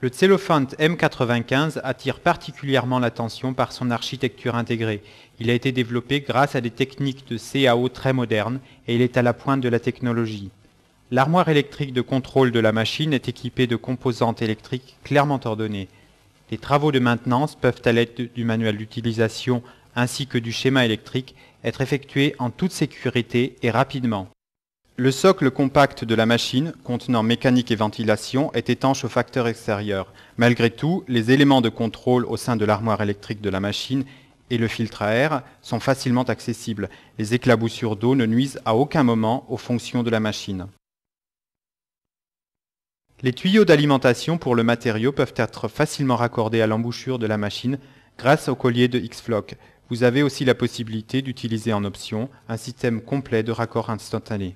Le Zelofant M95 attire particulièrement l'attention par son architecture intégrée. Il a été développé grâce à des techniques de CAO très modernes et il est à la pointe de la technologie. L'armoire électrique de contrôle de la machine est équipée de composantes électriques clairement ordonnées. Les travaux de maintenance peuvent, à l'aide du manuel d'utilisation ainsi que du schéma électrique, être effectués en toute sécurité et rapidement. Le socle compact de la machine, contenant mécanique et ventilation, est étanche aux facteurs extérieurs. Malgré tout, les éléments de contrôle au sein de l'armoire électrique de la machine et le filtre à air sont facilement accessibles. Les éclaboussures d'eau ne nuisent à aucun moment aux fonctions de la machine. Les tuyaux d'alimentation pour le matériau peuvent être facilement raccordés à l'embouchure de la machine grâce au collier de X-Floc. Vous avez aussi la possibilité d'utiliser en option un système complet de raccord instantané.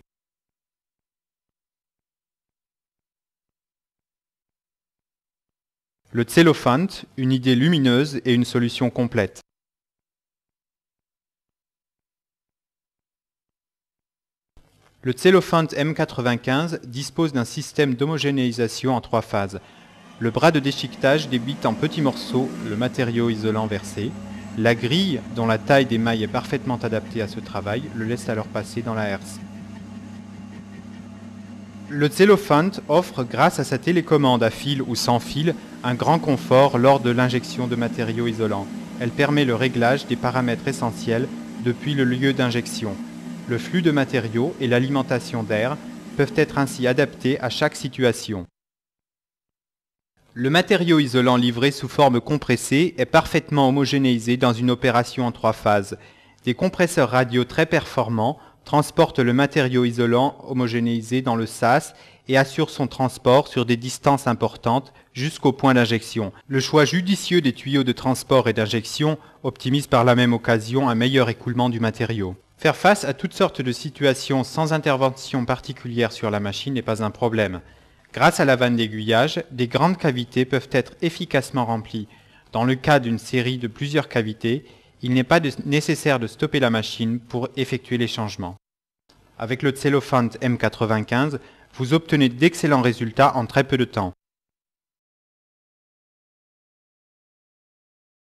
Le Zelofant, une idée lumineuse et une solution complète. Le Zelofant M95 dispose d'un système d'homogénéisation en 3 phases. Le bras de déchiquetage débite en petits morceaux le matériau isolant versé. La grille, dont la taille des mailles est parfaitement adaptée à ce travail, le laisse alors passer dans la herse. Le Zelofant offre, grâce à sa télécommande à fil ou sans fil, un grand confort lors de l'injection de matériaux isolants. Elle permet le réglage des paramètres essentiels depuis le lieu d'injection. Le flux de matériaux et l'alimentation d'air peuvent être ainsi adaptés à chaque situation. Le matériau isolant livré sous forme compressée est parfaitement homogénéisé dans une opération en 3 phases. Des compresseurs radio très performants transportent le matériau isolant homogénéisé dans le sas et assurent son transport sur des distances importantes jusqu'au point d'injection. Le choix judicieux des tuyaux de transport et d'injection optimise par la même occasion un meilleur écoulement du matériau. Faire face à toutes sortes de situations sans intervention particulière sur la machine n'est pas un problème. Grâce à la vanne d'aiguillage, des grandes cavités peuvent être efficacement remplies. Dans le cas d'une série de plusieurs cavités, il n'est pas nécessaire de stopper la machine pour effectuer les changements. Avec le Zelofant M95, vous obtenez d'excellents résultats en très peu de temps.